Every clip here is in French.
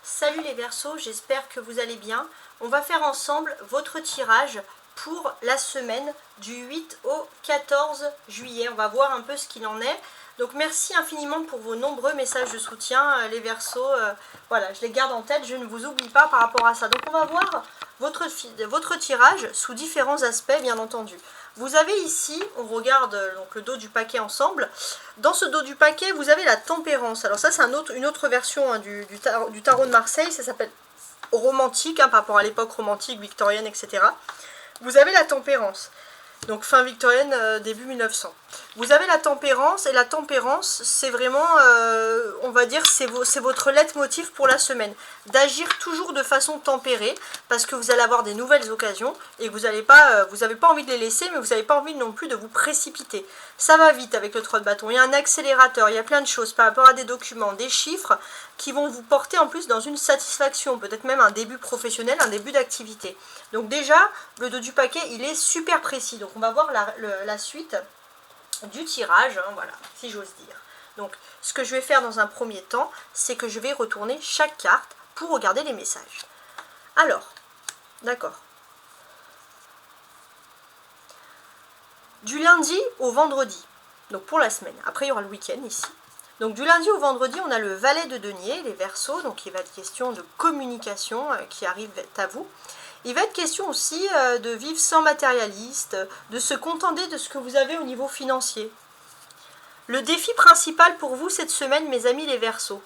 Salut les Verseaux, j'espère que vous allez bien. On va faire ensemble votre tirage pour la semaine du 8 au 14 juillet. On va voir un peu ce qu'il en est. Donc merci infiniment pour vos nombreux messages de soutien, les Verseaux. Voilà, je les garde en tête, je ne vous oublie pas par rapport à ça. Donc on va voir votre tirage sous différents aspects, bien entendu. Vous avez ici, on regarde donc le dos du paquet ensemble. Dans ce dos du paquet, vous avez la tempérance. Alors ça, c'est une autre version hein, du tarot de Marseille. Ça s'appelle romantique, hein, par rapport à l'époque romantique, victorienne, etc. Vous avez la tempérance. Donc fin victorienne, début 1900. Vous avez la tempérance, et la tempérance, c'est vraiment, on va dire, c'est votre leitmotiv pour la semaine. D'agir toujours de façon tempérée, parce que vous allez avoir des nouvelles occasions, et que vous n'avez pas envie de les laisser, mais vous n'avez pas envie non plus de vous précipiter. Ça va vite avec le 3 de bâton, il y a un accélérateur, il y a plein de choses par rapport à des documents, des chiffres, qui vont vous porter en plus dans une satisfaction, peut-être même un début professionnel, un début d'activité. Donc déjà, le dos du paquet, il est super précis. Donc on va voir la suite du tirage, hein, voilà, si j'ose dire. Donc ce que je vais faire dans un premier temps, c'est que je vais retourner chaque carte pour regarder les messages. Alors, d'accord. Du lundi au vendredi, donc pour la semaine. Après, il y aura le week-end ici. Donc du lundi au vendredi, on a le valet de denier, les Verseaux, donc il va être question de communication qui arrive à vous. Il va être question aussi de vivre sans matérialiste, de se contenter de ce que vous avez au niveau financier. Le défi principal pour vous cette semaine, mes amis les Verseaux,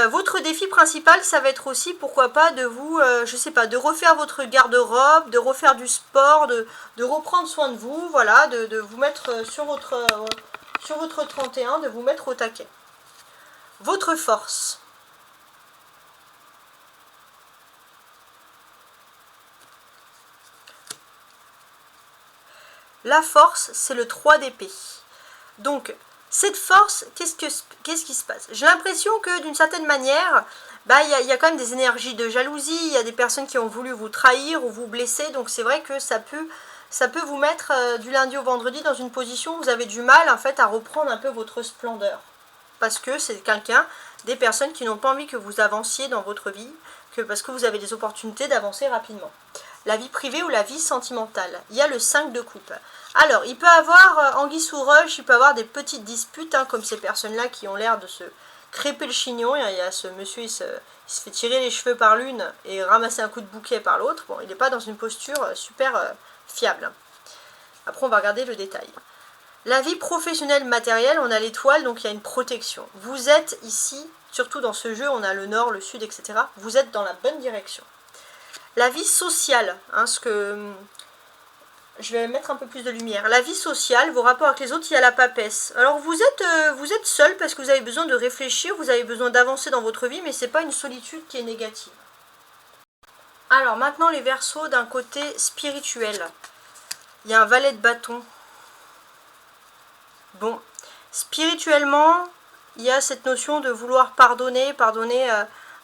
votre défi principal, ça va être aussi, pourquoi pas, de vous, je sais pas, de refaire votre garde-robe, de refaire du sport, de reprendre soin de vous, voilà, de vous mettre sur votre 31, de vous mettre au taquet. Votre force. La force, c'est le 3 d'épée. Donc, cette force, qu'est-ce qui se passe? J'ai l'impression que d'une certaine manière, il y a quand même des énergies de jalousie, il y a des personnes qui ont voulu vous trahir ou vous blesser, donc c'est vrai que ça peut vous mettre du lundi au vendredi dans une position où vous avez du mal en fait à reprendre un peu votre splendeur. Parce que c'est des personnes qui n'ont pas envie que vous avanciez dans votre vie, parce que vous avez des opportunités d'avancer rapidement. La vie privée ou la vie sentimentale. Il y a le 5 de coupe. Alors, il peut avoir anguille sous roche, il peut avoir des petites disputes, hein, comme ces personnes-là qui ont l'air de se crêper le chignon. Il y a ce monsieur, il se fait tirer les cheveux par l'une et ramasser un coup de bouquet par l'autre. Bon, il n'est pas dans une posture super fiable. Après, on va regarder le détail. La vie professionnelle matérielle, on a l'étoile, donc il y a une protection. Vous êtes ici, surtout dans ce jeu, on a le nord, le sud, etc. Vous êtes dans la bonne direction. La vie sociale, hein, je vais mettre un peu plus de lumière. La vie sociale, vos rapports avec les autres, il y a la papesse. Alors vous êtes seul parce que vous avez besoin de réfléchir, vous avez besoin d'avancer dans votre vie, mais ce n'est pas une solitude qui est négative. Alors maintenant les Verseaux d'un côté spirituel. Il y a un valet de bâton. Bon, spirituellement, il y a cette notion de vouloir pardonner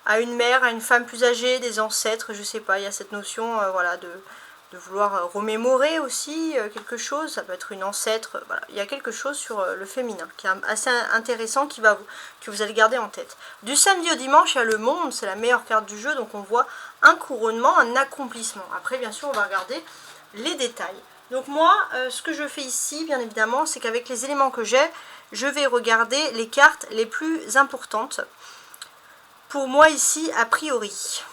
à une mère, à une femme plus âgée, des ancêtres, je sais pas, il y a cette notion voilà, de vouloir remémorer aussi quelque chose, ça peut être une ancêtre, voilà. Il y a quelque chose sur le féminin qui est assez intéressant que vous allez garder en tête. Du samedi au dimanche, il y a le monde, c'est la meilleure carte du jeu, donc on voit un couronnement, un accomplissement. Après, bien sûr, on va regarder les détails. Donc moi, ce que je fais ici, bien évidemment, c'est qu'avec les éléments que j'ai, je vais regarder les cartes les plus importantes. Pour moi ici, a priori.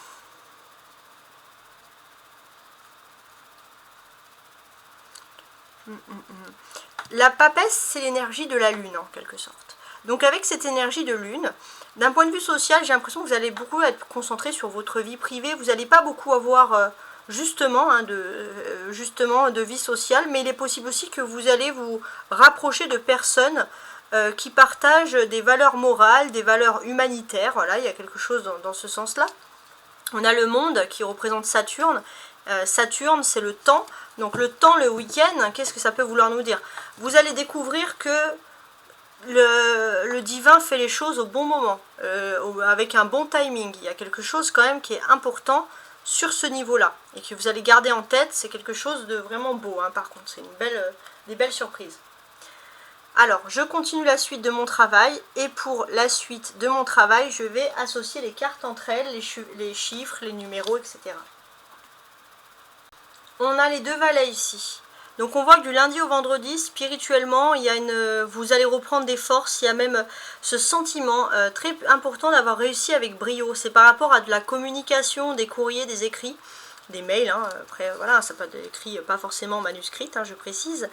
La papesse, c'est l'énergie de la lune, en quelque sorte. Donc avec cette énergie de lune, d'un point de vue social, j'ai l'impression que vous allez beaucoup être concentré sur votre vie privée. Vous n'allez pas beaucoup avoir justement de vie sociale, mais il est possible aussi que vous allez vous rapprocher de personnes qui partagent des valeurs morales, des valeurs humanitaires. Voilà, il y a quelque chose dans ce sens-là. On a le monde qui représente Saturne. Saturne, c'est le temps. Donc le temps, le week-end, qu'est-ce que ça peut vouloir nous dire? Vous allez découvrir que le divin fait les choses au bon moment, avec un bon timing. Il y a quelque chose quand même qui est important sur ce niveau-là, et que vous allez garder en tête. C'est quelque chose de vraiment beau, hein, par contre. C'est des belles surprises. Alors, je continue la suite de mon travail et pour la suite de mon travail, je vais associer les cartes entre elles, les chiffres, les numéros, etc. On a les 2 valets ici. Donc on voit que du lundi au vendredi, spirituellement, vous allez reprendre des forces. Il y a même ce sentiment très important d'avoir réussi avec brio. C'est par rapport à de la communication, des courriers, des écrits, des mails. Après, voilà, ça peut être écrit, pas forcément manuscrit, je précise.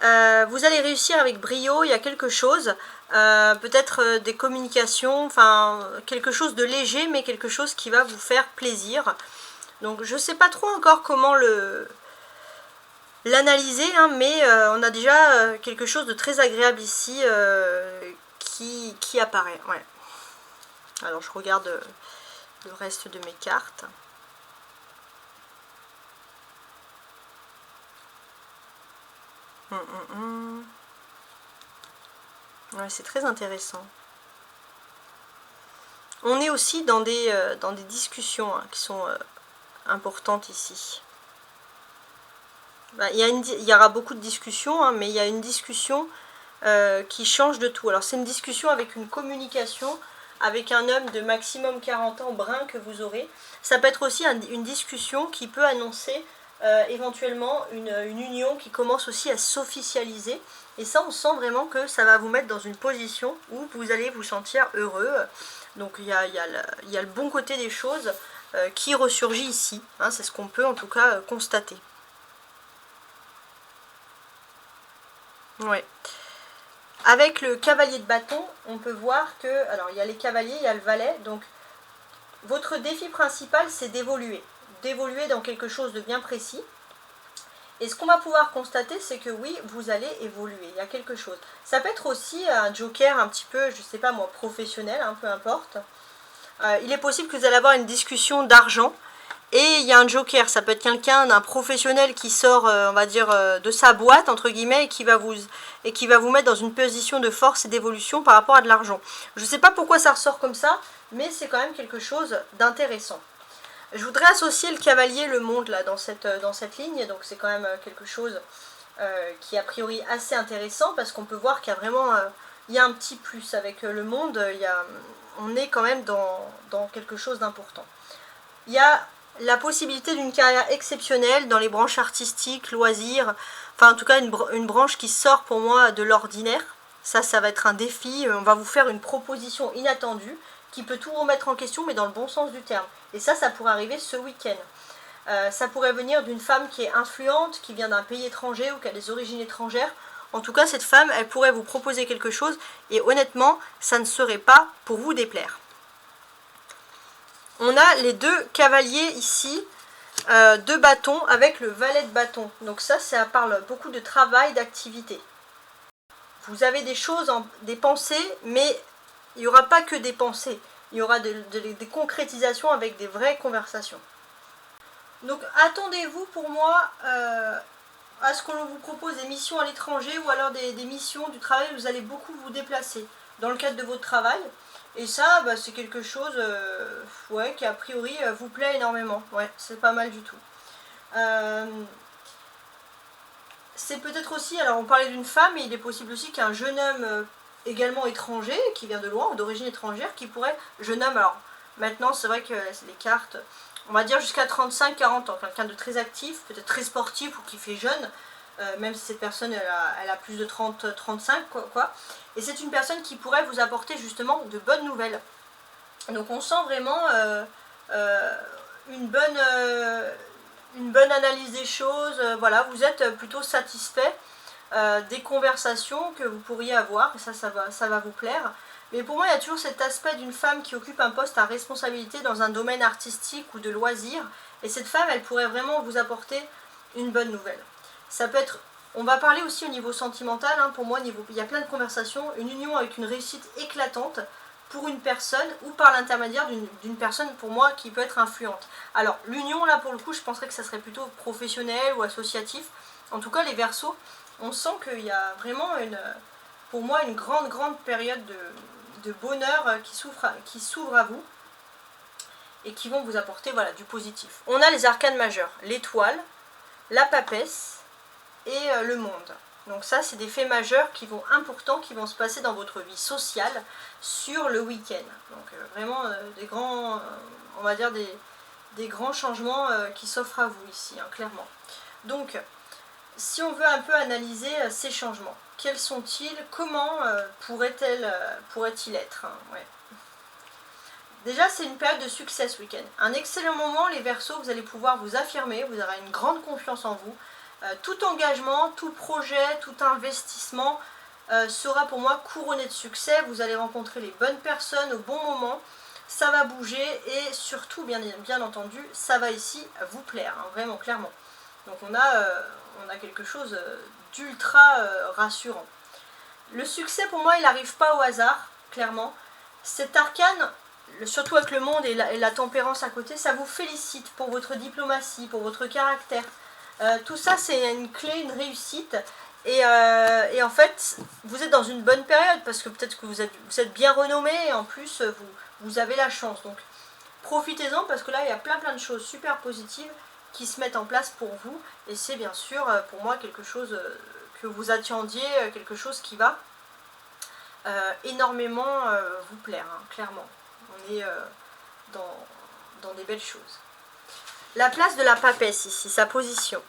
Vous allez réussir avec brio, il y a quelque chose, peut-être des communications, enfin quelque chose de léger, mais quelque chose qui va vous faire plaisir. Donc je ne sais pas trop encore comment l'analyser, mais on a déjà quelque chose de très agréable ici qui apparaît. Ouais. Alors je regarde le reste de mes cartes. Ouais, c'est très intéressant. On est aussi dans des discussions qui sont importantes ici. Il y aura beaucoup de discussions, mais il y a une discussion qui change de tout. Alors c'est une discussion avec une communication, avec un homme de maximum 40 ans brun que vous aurez. Ça peut être aussi une discussion qui peut annoncer éventuellement une union qui commence aussi à s'officialiser. Et ça, on sent vraiment que ça va vous mettre dans une position où vous allez vous sentir heureux. Donc il y a le bon côté des choses qui ressurgit ici. C'est ce qu'on peut en tout cas constater. Ouais. Avec le cavalier de bâton, on peut voir que, alors il y a les cavaliers, il y a le valet, donc votre défi principal c'est d'évoluer dans quelque chose de bien précis. Et ce qu'on va pouvoir constater, c'est que oui, vous allez évoluer, il y a quelque chose. Ça peut être aussi un joker un petit peu, je sais pas moi, professionnel, peu importe. Il est possible que vous allez avoir une discussion d'argent. Et il y a un joker, ça peut être quelqu'un d'un professionnel qui sort, on va dire, de sa boîte, entre guillemets, et qui va vous mettre dans une position de force et d'évolution par rapport à de l'argent. Je ne sais pas pourquoi ça ressort comme ça, mais c'est quand même quelque chose d'intéressant. Je voudrais associer le cavalier, le monde, là, dans cette ligne, donc c'est quand même quelque chose qui est a priori assez intéressant, parce qu'on peut voir qu'il y a vraiment il y a un petit plus avec le monde, on est quand même dans quelque chose d'important. Il y a la possibilité d'une carrière exceptionnelle dans les branches artistiques, loisirs, enfin en tout cas une branche qui sort pour moi de l'ordinaire. Ça va être un défi, on va vous faire une proposition inattendue qui peut tout remettre en question, mais dans le bon sens du terme. Et ça pourrait arriver ce week-end. Ça pourrait venir d'une femme qui est influente, qui vient d'un pays étranger ou qui a des origines étrangères. En tout cas, cette femme, elle pourrait vous proposer quelque chose, et honnêtement, ça ne serait pas pour vous déplaire. On a les 2 cavaliers ici, 2 bâtons avec le valet de bâton. Donc ça parle beaucoup de travail, d'activité. Vous avez des choses, des pensées, mais il n'y aura pas que des pensées. Il y aura des concrétisations avec des vraies conversations. Donc attendez-vous pour moi à ce qu'on vous propose des missions à l'étranger ou alors des missions du travail où vous allez beaucoup vous déplacer dans le cadre de votre travail. Et ça, c'est quelque chose qui a priori vous plaît énormément. Ouais, c'est pas mal du tout. C'est peut-être aussi, alors on parlait d'une femme, mais il est possible aussi qu'un jeune homme également étranger, qui vient de loin ou d'origine étrangère, qui pourrait, jeune homme, alors maintenant c'est vrai que les cartes, on va dire jusqu'à 35-40 ans, quelqu'un de très actif, peut-être très sportif ou qui fait jeune, même si cette personne elle a plus de 30-35 quoi. Et c'est une personne qui pourrait vous apporter justement de bonnes nouvelles. Donc on sent vraiment une bonne analyse des choses. Voilà, vous êtes plutôt satisfait des conversations que vous pourriez avoir, et ça va vous plaire. Mais pour moi, il y a toujours cet aspect d'une femme qui occupe un poste à responsabilité dans un domaine artistique ou de loisirs. Et cette femme, elle pourrait vraiment vous apporter une bonne nouvelle. Ça peut être, on va parler aussi au niveau sentimental, pour moi, il y a plein de conversations, une union avec une réussite éclatante pour une personne ou par l'intermédiaire d'une personne, pour moi, qui peut être influente. Alors, l'union, là, pour le coup, je penserais que ça serait plutôt professionnel ou associatif. En tout cas, les Verseaux, on sent qu'il y a vraiment, pour moi, une grande période de bonheur qui s'ouvre à vous et qui vont vous apporter du positif. On a les arcanes majeurs, l'étoile, la papesse et le monde. Donc ça, c'est des faits majeurs importants qui vont se passer dans votre vie sociale sur le week-end. Donc vraiment des grands, on va dire des grands changements qui s'offrent à vous ici, hein, clairement. Donc, si on veut un peu analyser ces changements, quels sont-ils? Comment pourrait-il être, hein, ouais. Déjà, c'est une période de succès ce week-end. Un excellent moment, les Verseaux, vous allez pouvoir vous affirmer, vous aurez une grande confiance en vous. Tout engagement, tout projet, tout investissement sera pour moi couronné de succès. Vous allez rencontrer les bonnes personnes au bon moment. Ça va bouger et surtout, bien entendu, ça va ici vous plaire, hein, vraiment, clairement. Donc on a quelque chose d'ultra rassurant. Le succès, pour moi, il n'arrive pas au hasard, clairement. Cet arcane, surtout avec le monde et la tempérance à côté, ça vous félicite pour votre diplomatie, pour votre caractère. Tout ça, c'est une clé, une réussite. Et en fait, vous êtes dans une bonne période parce que peut-être que vous êtes bien renommé et en plus, vous avez la chance. Donc, profitez-en parce que là, il y a plein de choses super positives qui se mettent en place pour vous. Et c'est bien sûr, pour moi, quelque chose que vous attendiez, quelque chose qui va énormément vous plaire, hein, clairement. On est dans des belles choses. La place de la papesse ici, sa position.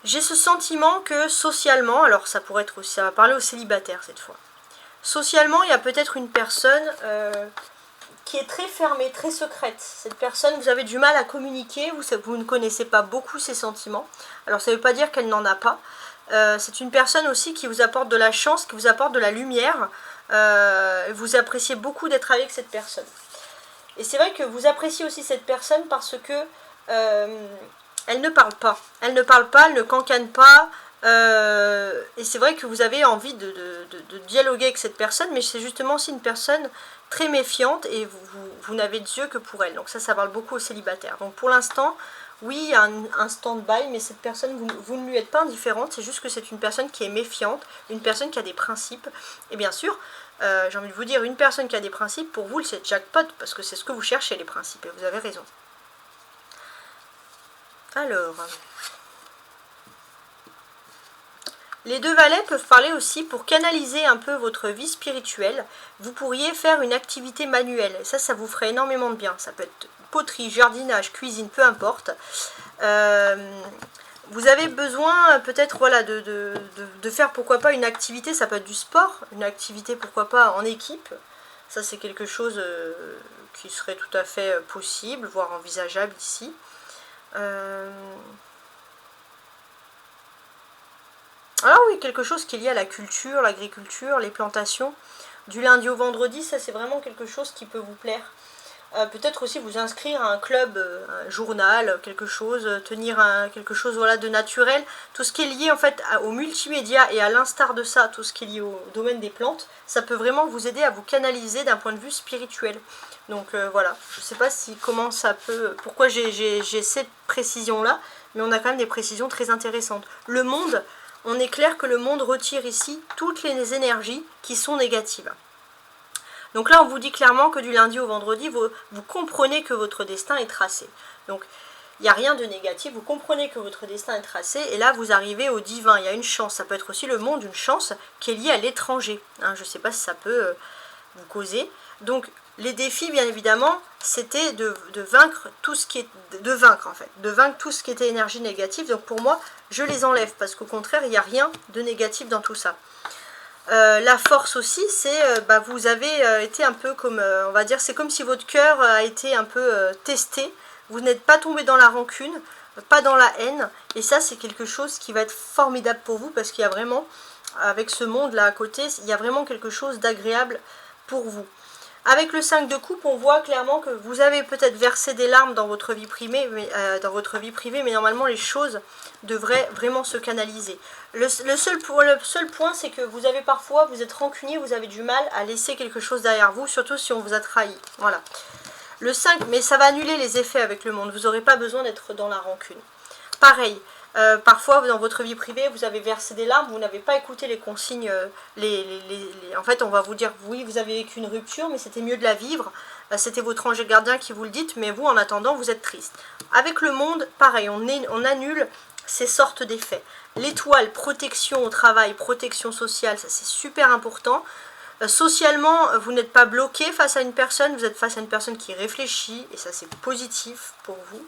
J'ai ce sentiment que socialement, alors ça pourrait être aussi, ça va parler aux célibataires cette fois. Socialement, il y a peut-être une personne qui est très fermée, très secrète. Cette personne, vous avez du mal à communiquer, vous ne connaissez pas beaucoup ses sentiments. Alors ça ne veut pas dire qu'elle n'en a pas. C'est une personne aussi qui vous apporte de la chance, qui vous apporte de la lumière. Vous appréciez beaucoup d'être avec cette personne. Et c'est vrai que vous appréciez aussi cette personne parce que elle ne parle pas. Elle ne parle pas, elle ne cancane pas. Et c'est vrai que vous avez envie de dialoguer avec cette personne, mais c'est justement aussi une personne très méfiante et vous n'avez de yeux que pour elle. Donc ça parle beaucoup aux célibataires. Donc pour l'instant, oui, il y a un stand-by, mais cette personne, vous ne lui êtes pas indifférente, c'est juste que c'est une personne qui est méfiante, une personne qui a des principes. Et bien sûr, j'ai envie de vous dire, une personne qui a des principes, pour vous, c'est jackpot, parce que c'est ce que vous cherchez, les principes, et vous avez raison. Alors, les deux valets peuvent parler aussi pour canaliser un peu votre vie spirituelle. Vous pourriez faire une activité manuelle, et ça vous ferait énormément de bien. Ça peut être poterie, jardinage, cuisine, peu importe. Vous avez besoin peut-être voilà, de faire pourquoi pas une activité, ça peut être du sport, une activité pourquoi pas en équipe. Ça c'est quelque chose qui serait tout à fait possible, voire envisageable ici. Alors oui, quelque chose qui est lié à la culture, l'agriculture, les plantations. Du lundi au vendredi, ça c'est vraiment quelque chose qui peut vous plaire. Peut-être aussi vous inscrire à un club, un journal, quelque chose, tenir quelque chose voilà, de naturel. Tout ce qui est lié en fait au multimédia et à l'instar de ça, tout ce qui est lié au domaine des plantes, ça peut vraiment vous aider à vous canaliser d'un point de vue spirituel. Donc voilà, je ne sais pas comment ça peut, pourquoi j'ai cette précision là, mais on a quand même des précisions très intéressantes. Le monde, on est clair que le monde retire ici toutes les énergies qui sont négatives. Donc là, on vous dit clairement que du lundi au vendredi, vous comprenez que votre destin est tracé. Donc, il n'y a rien de négatif, vous comprenez que votre destin est tracé, et là, vous arrivez au divin, il y a une chance. Ça peut être aussi le monde, une chance qui est liée à l'étranger. Hein, je ne sais pas si ça peut vous causer. Donc, les défis, bien évidemment, c'était de vaincre tout ce qui est... De vaincre tout ce qui était énergie négative. Donc, pour moi, je les enlève, parce qu'au contraire, il n'y a rien de négatif dans tout ça. La force aussi, c'est vous avez été un peu comme, on va dire, c'est comme si votre cœur a été un peu testé. Vous n'êtes pas tombé dans la rancune, pas dans la haine. Et ça, c'est quelque chose qui va être formidable pour vous parce qu'il y a vraiment, avec ce monde-là à côté, il y a vraiment quelque chose d'agréable pour vous. Avec le 5 de coupe, on voit clairement que vous avez peut-être versé des larmes dans votre vie privée, mais normalement les choses devraient vraiment se canaliser. Le seul point, c'est que vous êtes rancunier, vous avez du mal à laisser quelque chose derrière vous, surtout si on vous a trahi. Voilà. Le 5, mais ça va annuler les effets avec le monde, vous n'aurez pas besoin d'être dans la rancune. Pareil. Parfois dans votre vie privée vous avez versé des larmes, vous n'avez pas écouté les consignes, en fait on va vous dire oui vous avez vécu une rupture mais c'était mieux de la vivre, c'était votre ange gardien qui vous le dit, mais vous en attendant vous êtes triste. Avec le monde pareil, on annule ces sortes d'effets. L'étoile, protection au travail, protection sociale, ça c'est super important. Socialement, vous n'êtes pas bloqué face à une personne, vous êtes face à une personne qui réfléchit, et ça c'est positif pour vous.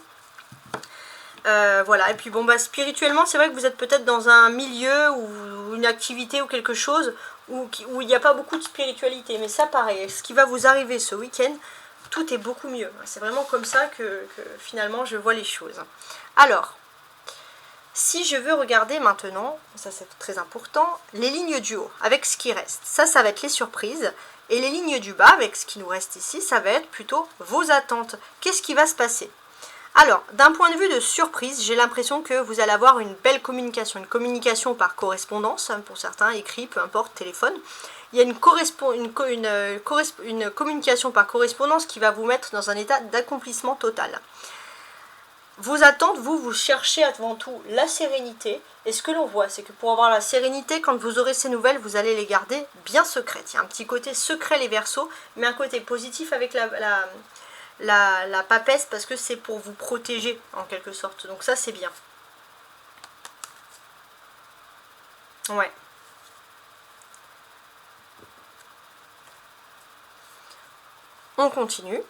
Voilà, et puis bon, bah, spirituellement, c'est vrai que vous êtes peut-être dans un milieu ou une activité ou quelque chose où il n'y a pas beaucoup de spiritualité, mais ça pareil, ce qui va vous arriver ce week-end, tout est beaucoup mieux. C'est vraiment comme ça que finalement je vois les choses. Alors, si je veux regarder maintenant, ça c'est très important, les lignes du haut, avec ce qui reste. Ça va être les surprises. Et les lignes du bas, avec ce qui nous reste ici, ça va être plutôt vos attentes. Qu'est-ce qui va se passer? Alors, d'un point de vue de surprise, j'ai l'impression que vous allez avoir une belle communication. Une communication par correspondance, pour certains, écrit, peu importe, téléphone. Il y a une communication par correspondance qui va vous mettre dans un état d'accomplissement total. Vos attentes, vous cherchez avant tout la sérénité. Et ce que l'on voit, c'est que pour avoir la sérénité, quand vous aurez ces nouvelles, vous allez les garder bien secrètes. Il y a un petit côté secret les Verseaux, mais un côté positif avec la papesse, parce que c'est pour vous protéger en quelque sorte. Donc ça, c'est bien. Ouais. On continue.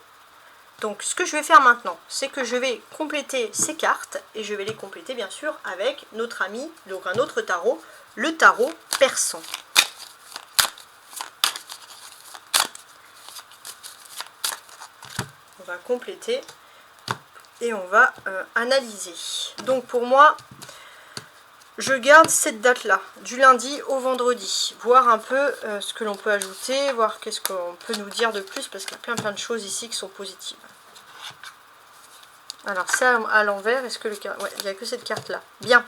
Donc ce que je vais faire maintenant, c'est que je vais compléter ces cartes, et je vais les compléter bien sûr avec notre ami, donc un autre tarot, le tarot persan. On va compléter et on va analyser. Donc pour moi, je garde cette date-là, du lundi au vendredi, voir un peu ce que l'on peut ajouter, voir qu'est-ce qu'on peut nous dire de plus, parce qu'il y a plein de choses ici qui sont positives. Alors ça à l'envers, est-ce que le... Ouais, il n'y a que cette carte-là. Bien.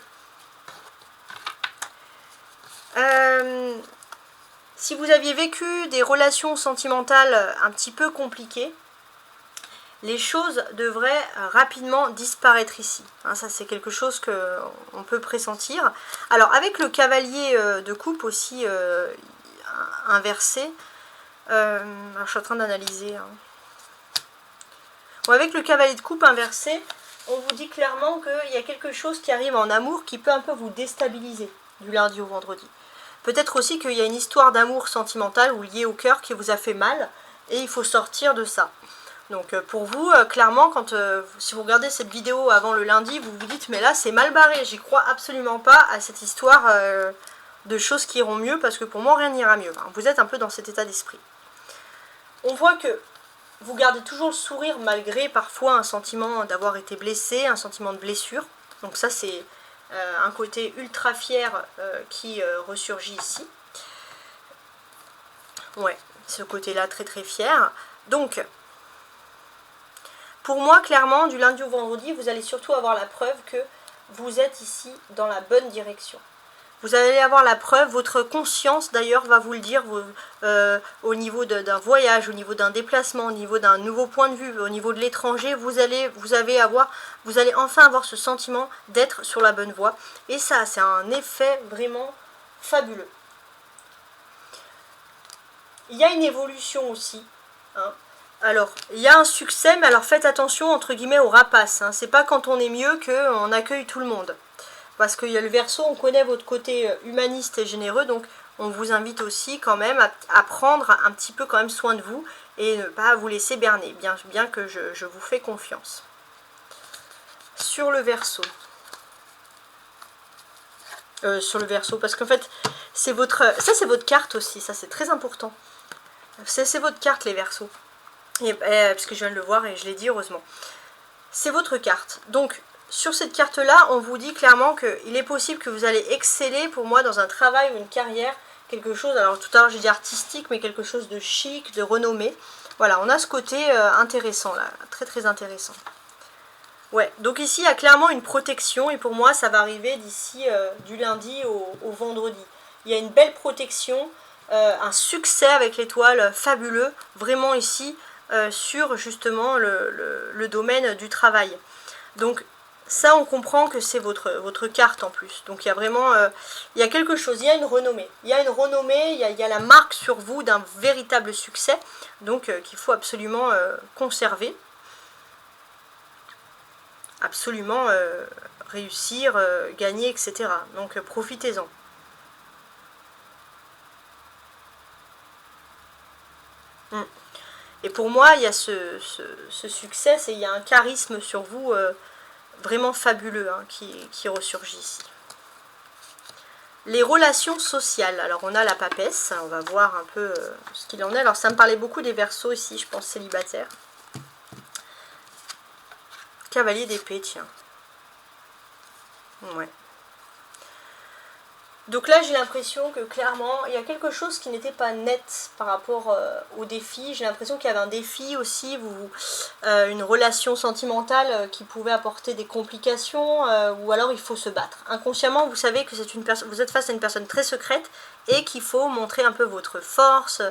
Si vous aviez vécu des relations sentimentales un petit peu compliquées, les choses devraient rapidement disparaître ici. Hein, ça, c'est quelque chose qu'on peut pressentir. Alors, avec le cavalier de coupe aussi inversé, alors, je suis en train d'analyser. Hein. Bon, avec le cavalier de coupe inversé, on vous dit clairement qu'il y a quelque chose qui arrive en amour qui peut un peu vous déstabiliser du lundi au vendredi. Peut-être aussi qu'il y a une histoire d'amour sentimentale ou liée au cœur qui vous a fait mal et il faut sortir de ça. Donc pour vous, clairement, si vous regardez cette vidéo avant le lundi, vous vous dites mais là c'est mal barré, j'y crois absolument pas à cette histoire de choses qui iront mieux, parce que pour moi rien n'ira mieux. Hein. Vous êtes un peu dans cet état d'esprit. On voit que vous gardez toujours le sourire malgré parfois un sentiment d'avoir été blessé, un sentiment de blessure. Donc ça c'est un côté ultra fier qui ressurgit ici. Ouais, ce côté-là très très fier. Donc... pour moi, clairement, du lundi au vendredi, vous allez surtout avoir la preuve que vous êtes ici dans la bonne direction. Vous allez avoir la preuve, votre conscience d'ailleurs va vous le dire au niveau d'un voyage, au niveau d'un déplacement, au niveau d'un nouveau point de vue, au niveau de l'étranger, vous allez enfin avoir ce sentiment d'être sur la bonne voie. Et ça, c'est un effet vraiment fabuleux. Il y a une évolution aussi, hein. Alors, il y a un succès, mais alors faites attention, entre guillemets, aux rapaces. Hein. C'est pas quand on est mieux qu'on accueille tout le monde. Parce qu'il y a le Verseau, on connaît votre côté humaniste et généreux, donc on vous invite aussi quand même à prendre un petit peu quand même soin de vous et ne pas vous laisser berner, bien que je vous fais confiance. Sur le Verseau. Parce qu'en fait, ça c'est votre carte aussi, ça c'est très important. C'est votre carte, les Verseaux. Parce que je viens de le voir et je l'ai dit heureusement. C'est votre carte. Donc sur cette carte là, on vous dit clairement qu'il est possible que vous allez exceller pour moi dans un travail ou une carrière, quelque chose, alors tout à l'heure j'ai dit artistique, mais quelque chose de chic, de renommé. Voilà, on a ce côté intéressant là, très très intéressant. Ouais, donc ici il y a clairement une protection et pour moi ça va arriver d'ici du lundi au vendredi. Il y a une belle protection, un succès avec l'étoile fabuleux, vraiment ici. Sur justement le domaine du travail. Donc ça on comprend que c'est votre carte en plus. Donc il y a vraiment il y a quelque chose, il y a une renommée. Il y a une renommée, il y a la marque sur vous d'un véritable succès. Donc qu'il faut absolument conserver. absolument réussir, gagner, etc. Donc profitez-en. Et pour moi, il y a ce succès, et il y a un charisme sur vous vraiment fabuleux hein, qui ressurgit ici. Les relations sociales. Alors on a la papesse, on va voir un peu ce qu'il en est. Alors ça me parlait beaucoup des Verseaux ici, je pense célibataires. Cavalier d'épée, tiens. Ouais. Donc là j'ai l'impression que clairement il y a quelque chose qui n'était pas net par rapport au défi. J'ai l'impression qu'il y avait un défi aussi, une relation sentimentale qui pouvait apporter des complications ou alors il faut se battre. Inconsciemment vous savez que vous êtes face à une personne très secrète et qu'il faut montrer un peu votre force,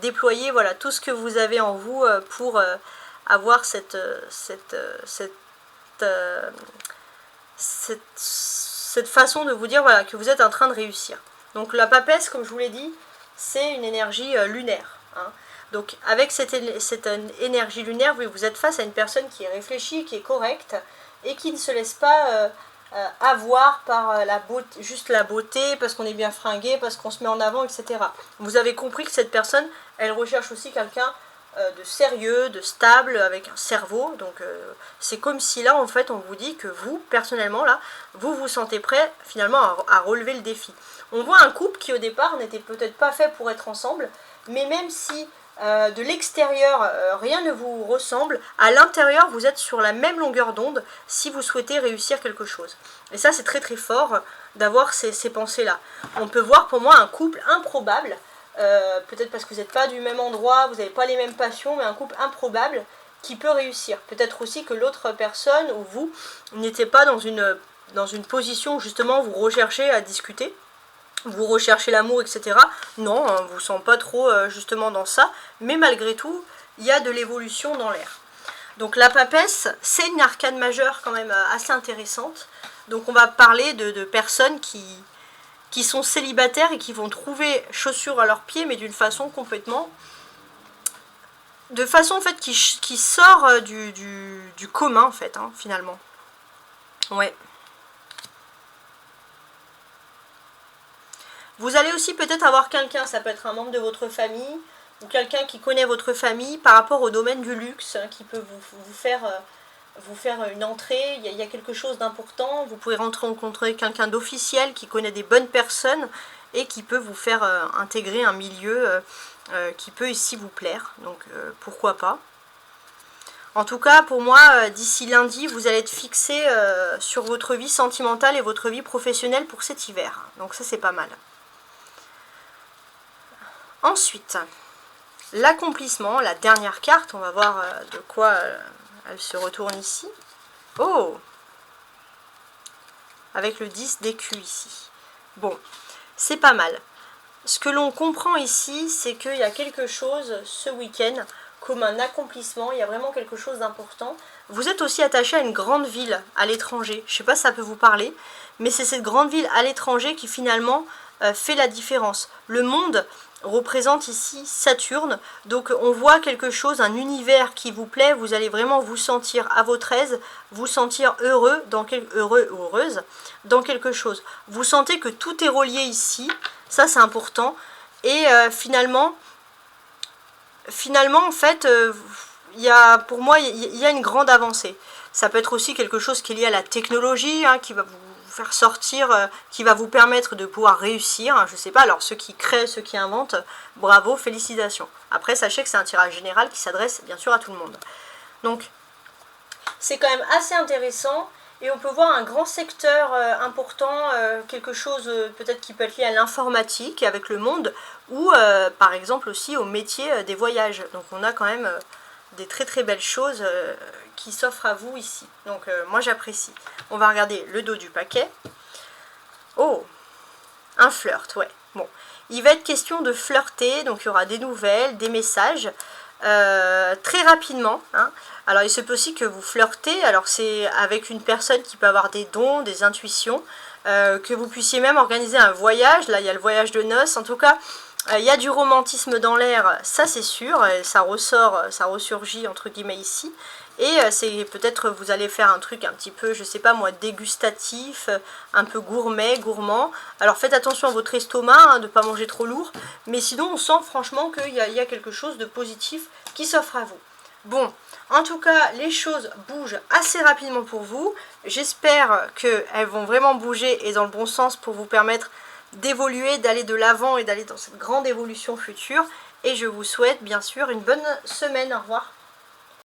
déployer voilà, tout ce que vous avez en vous pour avoir cette façon de vous dire voilà, que vous êtes en train de réussir. Donc la papesse, comme je vous l'ai dit, c'est une énergie lunaire. Hein. Donc avec cette énergie lunaire, vous êtes face à une personne qui est réfléchie, qui est correcte, et qui ne se laisse pas avoir par juste la beauté, parce qu'on est bien fringué, parce qu'on se met en avant, etc. Vous avez compris que cette personne, elle recherche aussi quelqu'un de sérieux, de stable, avec un cerveau. Donc c'est comme si là en fait on vous dit que vous, personnellement là, vous vous sentez prêt finalement à relever le défi. On voit un couple qui au départ n'était peut-être pas fait pour être ensemble, mais même si de l'extérieur rien ne vous ressemble, à l'intérieur vous êtes sur la même longueur d'onde si vous souhaitez réussir quelque chose. Et ça c'est très très fort d'avoir ces pensées là. On peut voir pour moi un couple improbable, peut-être parce que vous n'êtes pas du même endroit, vous n'avez pas les mêmes passions, mais un couple improbable qui peut réussir. Peut-être aussi que l'autre personne ou vous n'étiez pas dans une position où justement vous recherchez à discuter, vous recherchez l'amour, etc. Non, on ne vous sent pas trop justement dans ça, mais malgré tout, il y a de l'évolution dans l'air. Donc la papesse, c'est une arcane majeure quand même assez intéressante. Donc on va parler de personnes qui sont célibataires et qui vont trouver chaussures à leurs pieds, mais d'une façon complètement... de façon en fait qui sort du commun en fait, hein, finalement. Ouais. Vous allez aussi peut-être avoir quelqu'un, ça peut être un membre de votre famille, ou quelqu'un qui connaît votre famille par rapport au domaine du luxe, hein, qui peut vous faire une entrée. Il y a quelque chose d'important. Vous pouvez rencontrer quelqu'un d'officiel qui connaît des bonnes personnes et qui peut vous faire intégrer un milieu qui peut ici vous plaire. Donc pourquoi pas. En tout cas, pour moi, d'ici lundi, vous allez être fixé sur votre vie sentimentale et votre vie professionnelle pour cet hiver. Donc ça, c'est pas mal. Ensuite, l'accomplissement, la dernière carte. On va voir de quoi elle se retourne ici. Oh! Avec le 10 d'écus ici. Bon, c'est pas mal. Ce que l'on comprend ici, c'est qu'il y a quelque chose ce week-end comme un accomplissement. Il y a vraiment quelque chose d'important. Vous êtes aussi attaché à une grande ville à l'étranger. Je ne sais pas si ça peut vous parler, mais c'est cette grande ville à l'étranger qui finalement fait la différence. Le monde représente ici Saturne, donc on voit quelque chose, un univers qui vous plaît, vous allez vraiment vous sentir à votre aise, vous sentir heureux ou heureuse dans quelque chose. Vous sentez que tout est relié ici, ça c'est important, et finalement en fait, pour moi il y a une grande avancée. Ça peut être aussi quelque chose qui est lié à la technologie, hein, qui va vous faire sortir, qui va vous permettre de pouvoir réussir, hein, je sais pas, alors ceux qui créent, ceux qui inventent, bravo, félicitations. Après sachez que c'est un tirage général qui s'adresse bien sûr à tout le monde. Donc c'est quand même assez intéressant et on peut voir un grand secteur important, quelque chose peut-être qui peut être lié à l'informatique avec le monde ou par exemple aussi au métier des voyages. Donc on a quand même des très très belles choses qui s'offrent à vous ici. Donc moi j'apprécie. On va regarder le dos du paquet. Oh, un flirt, ouais. Bon, il va être question de flirter, donc il y aura des nouvelles, des messages, très rapidement. Hein. Alors il se peut aussi que vous flirtez, alors c'est avec une personne qui peut avoir des dons, des intuitions, que vous puissiez même organiser un voyage. Là il y a le voyage de noces, en tout cas Il y a du romantisme dans l'air, ça c'est sûr, ça ressort, ça ressurgit entre guillemets ici. Et c'est peut-être vous allez faire un truc un petit peu, je sais pas moi, dégustatif, un peu gourmand. Alors faites attention à votre estomac, hein, de ne pas manger trop lourd. Mais sinon on sent franchement qu'il y a quelque chose de positif qui s'offre à vous. Bon, en tout cas, les choses bougent assez rapidement pour vous. J'espère qu'elles vont vraiment bouger et dans le bon sens pour vous permettre d'évoluer, d'aller de l'avant et d'aller dans cette grande évolution future. Et je vous souhaite bien sûr une bonne semaine. Au revoir.